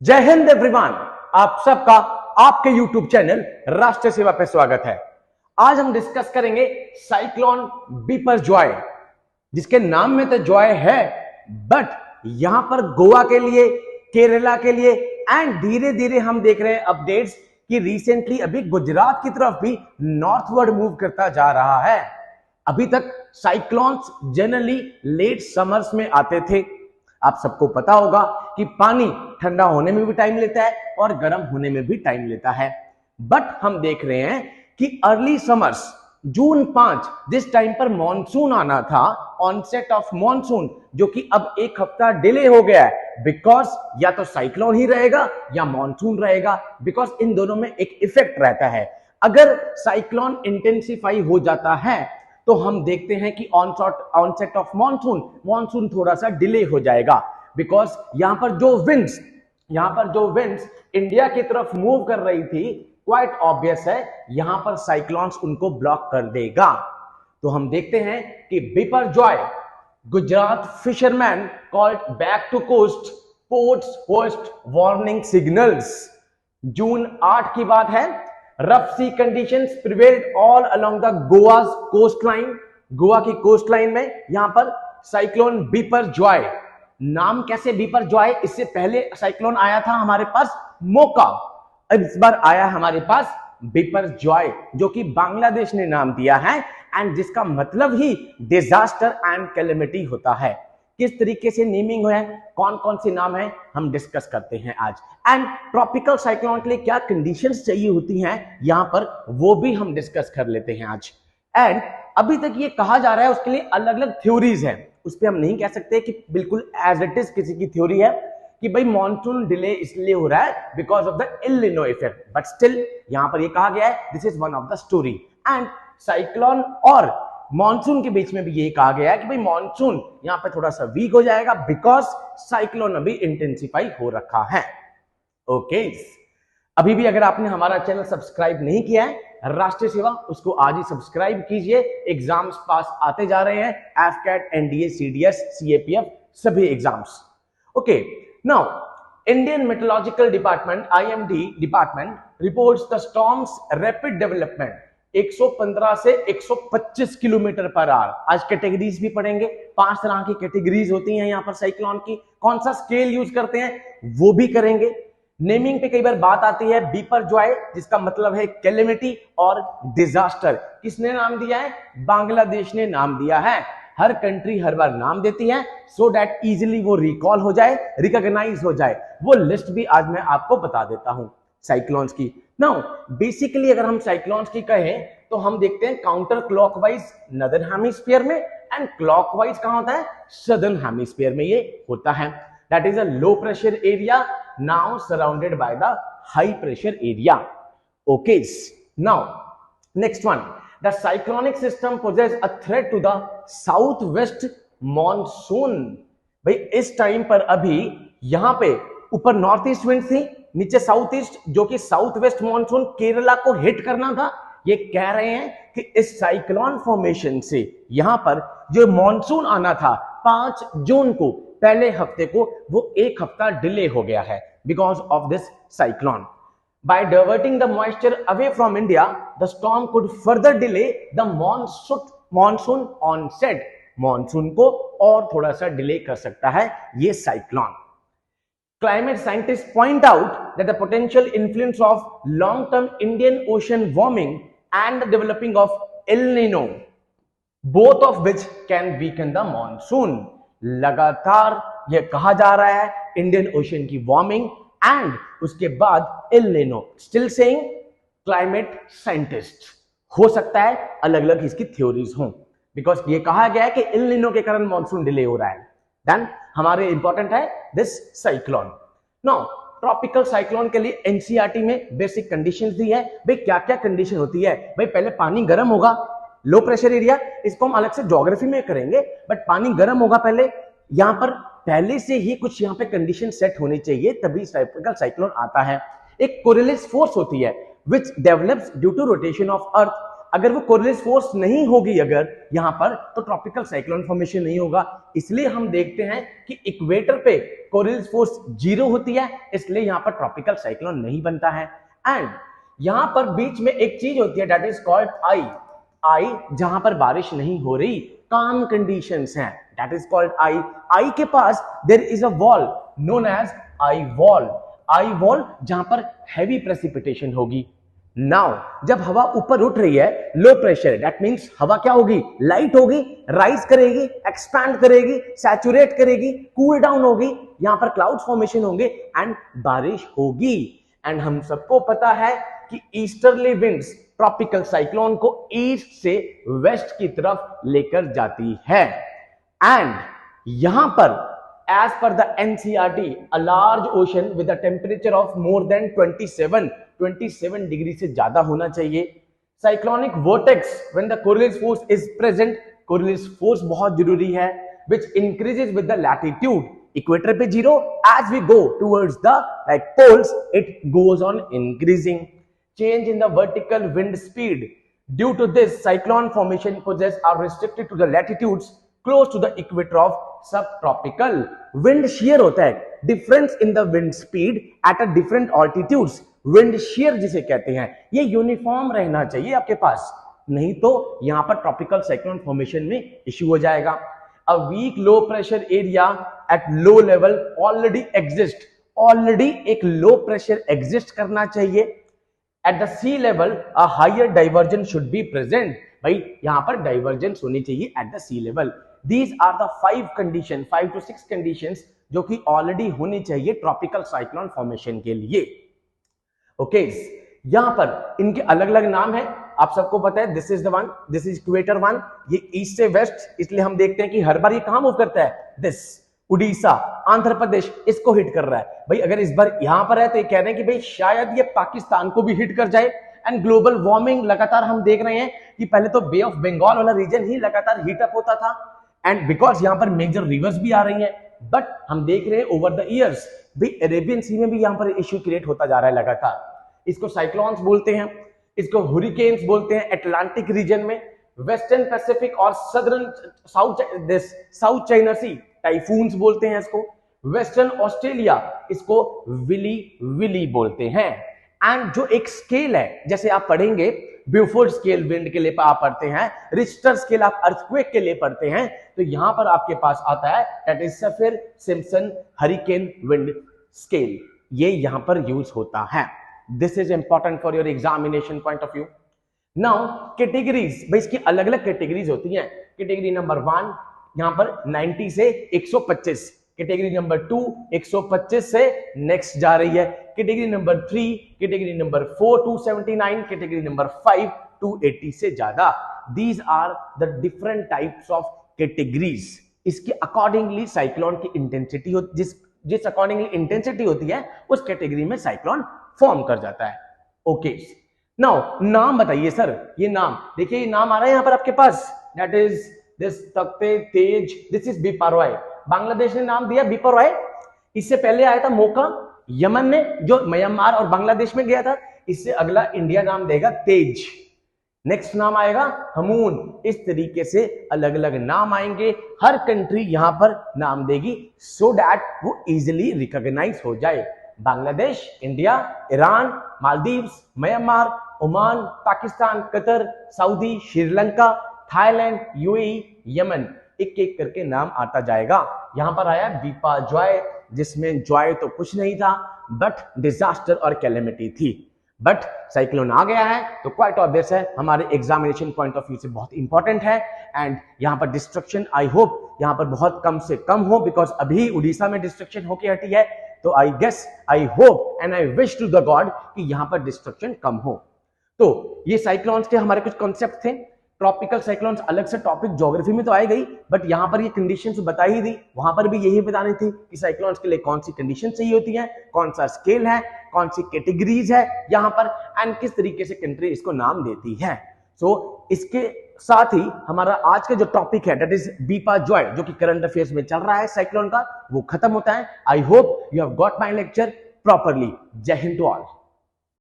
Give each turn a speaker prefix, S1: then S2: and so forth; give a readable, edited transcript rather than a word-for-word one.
S1: जय हिंद एवरीवन। आप सबका आपके YouTube चैनल राष्ट्र सेवा पे स्वागत है। आज हम डिस्कस करेंगे साइक्लोन बिपरजॉय, जिसके नाम में तो जॉय है, बट यहां पर गोवा के लिए, केरला के लिए एंड धीरे धीरे हम देख रहे हैं अपडेट्स कि रिसेंटली अभी गुजरात की तरफ भी नॉर्थवर्ड मूव करता जा रहा है। अभी तक साइक्लोन्स जनरली लेट समर्स में आते थे। आप सबको पता होगा कि पानी ठंडा होने में भी टाइम लेता है और गर्म होने में भी टाइम लेता है, बट हम देख रहे हैं कि अर्ली समर्स जून 5 जिस टाइम पर मॉनसून आना था, ऑनसेट ऑफ मॉनसून, जो कि अब एक हफ्ता डिले हो गया है बिकॉज या तो साइक्लोन ही रहेगा या मॉनसून रहेगा, बिकॉज इन दोनों में एक इफेक्ट रहता है। अगर साइक्लोन इंटेंसिफाई हो जाता है तो हम देखते हैं कि ऑनसेट ऑफ मॉनसून थोड़ा सा डिले हो जाएगा, बिकॉज यहां पर जो विंड्स इंडिया की तरफ मूव कर रही थी, क्वाइट ऑब्वियस है यहां पर साइक्लोन्स उनको ब्लॉक कर देगा। तो हम देखते हैं कि Biparjoy, Gujarat fishermen called back to coast, ports host warning signals. June 8 की बात है। Rough sea conditions prevailed all along the Goa's coastline. Goa की कोस्टलाइन में यहां पर साइक्लोन बिपरजॉय। नाम कैसे बिपरजॉय? इससे पहले साइक्लोन आया था हमारे पास मोका, अब इस बार आया हमारे पास बिपरजॉय, जो कि बांग्लादेश ने नाम दिया है एंड जिसका मतलब ही डिजास्टर एंड कैलेमिटी होता है। किस तरीके से नेमिंग हुआ है, कौन कौन से नाम है, हम डिस्कस करते हैं आज। एंड ट्रॉपिकल साइक्लोन के लिए क्या कंडीशंस चाहिए होती हैं यहां पर, वो भी हम डिस्कस कर लेते हैं आज। एंड अभी तक ये कहा जा रहा है उसके लिए अलग अलग थ्योरीज हैं, उस पर हम नहीं कह सकते कि बिल्कुल एज इट इज किसी की थ्योरी है कि भाई मॉनसून डिले इसलिए हो रहा है because of the El Nino effect, but still यहां पर ये कहा गया है this is one of the story. And cyclone और मॉनसून के बीच में भी ये कहा गया है कि भाई मॉनसून यहां पे थोड़ा सा वीक हो जाएगा बिकॉज साइक्लोन अभी इंटेंसिफाई हो रखा है। ओके, अभी भी अगर आपने हमारा चैनल सब्सक्राइब नहीं किया है राष्ट्रीय सेवा, उसको आज ही सब्सक्राइब कीजिए। एग्जाम्स पास आते जा रहे हैं, एफकैट, एनडीए, सीडीएस, सीएपीएफ, सभी exams. Okay, now Indian meteorological department IMD department reports the storms rapid development 115 से 125 किलोमीटर पर आवर। आज कैटेगरीज भी पढ़ेंगे, 5 तरह की कैटेगरीज होती हैं यहाँ पर साइक्लोन की, कौन सा स्केल यूज करते हैं वो भी करेंगे। नेमिंग पे कई बार बात आती है बिपरजॉय, जिसका मतलब है कैलेमिटी और डिजास्टर। किसने नाम दिया है? बांग्लादेश ने नाम दिया है। हर कंट्री हर बार नाम देती है सो दैट इजिली वो रिकॉल हो जाए, रिकॉग्नाइज हो जाए। वो लिस्ट भी आज मैं आपको बता देता हूं साइक्लोन्स की। नाउ बेसिकली अगर हम साइक्लोन्स की कहें तो हम देखते हैं काउंटर क्लॉकवाइज नॉर्दर्न हेमिस्फीयर में एंड क्लॉकवाइज कहां होता है? सदर्न हेमिस्फीयर में ये होता है। That is a low pressure area now surrounded by the high pressure area. Okay, now next one, the cyclonic system poses a threat to the southwest monsoon. भाई इस time पर अभी यहां पे ऊपर नॉर्थ ईस्ट विंड थी, नीचे south east, जो कि साउथ वेस्ट मॉनसून केरला को हिट करना था। ये कह रहे हैं कि इस साइक्लोन फॉर्मेशन से यहां पर जो मॉनसून आना था 5 जून को, पहले हफ्ते को, वो एक हफ्ता डिले हो गया है because of this cyclone. By diverting the moisture away from India, the storm could further delay the monsoon onset. Monsoon को और थोड़ा सा डिले कर सकता है ये cyclone. Climate scientists point out that the potential influence of long-term Indian Ocean warming and the developing of El Nino, both of which can weaken the monsoon. लगातार ये कहा जा रहा है इंडियन ओशन की वार्मिंग एंड उसके बाद El Nino. Still saying climate scientist, हो सकता है अलग अलग इसकी थ्योरीज हों, बिकॉज ये कहा गया है कि एल निनो के कारण मॉनसून डिले हो रहा है। देन हमारे इंपॉर्टेंट है this cyclone. Now tropical cyclone के लिए एनसीईआरटी में बेसिक कंडीशंस दी है। भाई क्या क्या कंडीशन होती है? भाई पहले पानी गर्म होगा, लो प्रेशर एरिया, इसको हम अलग से ज्योग्राफी में करेंगे, बट पानी गर्म होगा पहले। यहां पर पहले से ही कुछ यहां पे कंडीशन सेट होनी चाहिए, तभी ट्रॉपिकल साइक्लोन आता है। एक कोरिलेस फोर्स होती है which develops due to rotation of earth अगर वो कोरिलेस फोर्स नहीं होगी अगर यहां पर, तो ट्रॉपिकल साइक्लोन फॉर्मेशन नहीं होगा। इसलिए हम देखते हैं कि इक्वेटर पे कोरिलेस फोर्स 0 होती है, इसलिए यहां पर ट्रॉपिकल साइक्लोन नहीं बनता है। एंड यहां पर बीच में एक चीज होती है दैट इज कॉल्ड आई, जहां पर बारिश नहीं हो रही, काम कंडीशंस हैं, दैट इज कॉल्ड आई के पास there is a wall known as eye wall, जहां पर हैवी प्रेसिपिटेशन होगी। नाउ जब हवा ऊपर उठ रही है, लो प्रेशर, दैट मींस हवा क्या होगी, लाइट होगी, राइज करेगी, एक्सपैंड करेगी, सैचुरेट करेगी, कूल डाउन होगी, यहां पर क्लाउड फॉर्मेशन होंगे एंड बारिश होगी। एंड हम सबको पता है कि ईस्टर्ली विंड्स ट्रॉपिकल साइक्लोन को ईस्ट से वेस्ट की तरफ लेकर जाती है। एंड यहां पर as per the NCERT, a large ocean with a temperature of more than 27 degree से ज्यादा होना चाहिए। Cyclonic vortex when the Coriolis force is present, Coriolis force बहुत जरूरी है, which increases with the latitude, equator पे 0, as we go towards the like poles it goes on increasing. Change in the vertical wind speed, due to this cyclone formation process are restricted to the latitudes close to the equator of subtropical. Wind shear होता है, difference in the wind speed at a different altitudes, wind shear जिसे कहते हैं, ये uniform रहना चाहिए आपके पास, नहीं तो यहां पर ट्रॉपिकल साइक्लोन फॉर्मेशन में इश्यू हो जाएगा। A weak low pressure area at low level already exist, already एक लो प्रेशर एग्जिस्ट करना चाहिए। At the sea level a higher divergence should be present, भाई यहां पर डाइवर्जेंस होनी चाहिए at the sea level। These are the 5 to 6 conditions जो कि ऑलरेडी होनी चाहिए ट्रॉपिकल साइक्लोन फॉर्मेशन के लिए। ओके, यहां पर इनके अलग अलग नाम है, आप सबको पता है। This is the one, this is equator one, ये ईस्ट से वेस्ट, इसलिए हम देखते हैं कि हर बार ये कहां मूव करता है, दिस उड़ीसा, आंध्र प्रदेश इसको हिट कर रहा है। भाई अगर इस बार यहां पर है तो ये कह रहे हैं कि भाई शायद ये पाकिस्तान को भी हिट कर जाए। एंड ग्लोबल वार्मिंग लगातार हम देख रहे हैं कि पहले तो बे ऑफ बंगाल वाला रीजन ही लगातार हीट अप होता था, एंड बिकॉज यहां पर मेजर रिवर्स भी आ रही हैं, बट हम देख रहे हैं ओवर द ईयर्स भी अरेबियन सी में भी यहां पर इश्यू क्रिएट होता जा रहा है लगातार। इसको साइक्लोन्स बोलते हैं, इसको हुरिकेन्स बोलते हैं अटलांटिक रीजन में, वेस्टर्न पैसिफिक और सदर्न साउथ चाइना सी टाइफून्स बोलते हैं इसको, वेस्टर्न ऑस्ट्रेलिया इसको विली बोलते हैं। एंड जो एक स्केल है, जैसे आप पढ़ेंगे ब्यूफोर्ड स्केल विंड के लिए आप पढ़ते हैं, रिक्टर स्केल आप अर्थक्वेक के लिए पढ़ते हैं, तो यहां पर आपके पास आता है that is Saffir Simpson hurricane wind scale, ये यहां पर यूज होता है। This is important for your examination point of view. Now categories, भाई इसकी अलग अलग कैटेगरीज होती हैं। कैटेगरी नंबर 1 यहां पर 90 से 125, कैटेगरी नंबर 2 125 से नेक्स्ट जा रही है, category number 3, category number 4 279, category number 5 280 से ज्यादा। These are the different types of categories. इसके अकॉर्डिंगली साइक्लोन की इंटेंसिटी जिस अकॉर्डिंगली इंटेंसिटी होती है उस कैटेगरी में साइक्लोन फॉर्म कर जाता है। ओके, नाउ नाम बताइए सर, ये नाम देखिए, ये नाम आ रहा है यहां पर आपके पास, दैट इज दिस तख्ते तेज, दिस इज बिपारॉय, बांग्लादेश ने नाम दिया बिपारॉय। इससे पहले आया था मोका यमन ने, जो म्यांमार और बांग्लादेश में गया था। इससे अगला इंडिया नाम देगा तेज, नेक्स्ट नाम आएगा हमून। इस तरीके से अलग अलग नाम आएंगे, हर कंट्री यहां पर नाम देगी सो दैट वो इजीली रिकॉग्नाइज हो जाए। Bangladesh, India, Iran, Maldives, Myanmar, Oman, Pakistan, Qatar, Saudi, Sri Lanka, Thailand, UAE, Yemen, एक एक करके नाम आता जाएगा। यहां पर आया बिपाजॉय, जिसमें जॉय तो कुछ नहीं था बट डिजास्टर और कैलेमिटी थी, बट साइक्लोन आ गया है तो क्वाइट ऑब्वियस है, हमारे एग्जामिनेशन पॉइंट ऑफ व्यू से बहुत इंपॉर्टेंट है। एंड यहां पर डिस्ट्रक्शन आई होप यहां पर बहुत कम से कम हो, बिकॉज अभी उड़ीसा में डिस्ट्रक्शन होके हटी है, तो I guess, I hope and I wish to the god कि यहां पर डिस्ट्रक्शन कम हो। तो ये साइक्लोन्स के हमारे कुछ कॉन्सेप्ट थे। ट्रॉपिकल साइक्लोन्स अलग से टॉपिक ज्योग्राफी में तो आई गई, बट यहां पर ये कंडीशंस बता ही दी, वहां पर भी यही बतानी थी कि साइक्लोन्स के लिए कौन सी कंडीशन चाहिए होती है, कौन सा स्केल है, कौन सी कैटेगरीज है यहां पर, एंड किस तरीके से कंट्री इसको नाम देती है। सो इसके साथ ही हमारा आज का जो टॉपिक है दैट इज बिपाजॉय, जो कि करंट अफेयर्स में चल रहा है साइक्लोन का, वो खत्म होता है। I hope you have got my lecture properly. जय हिंद टू ऑल।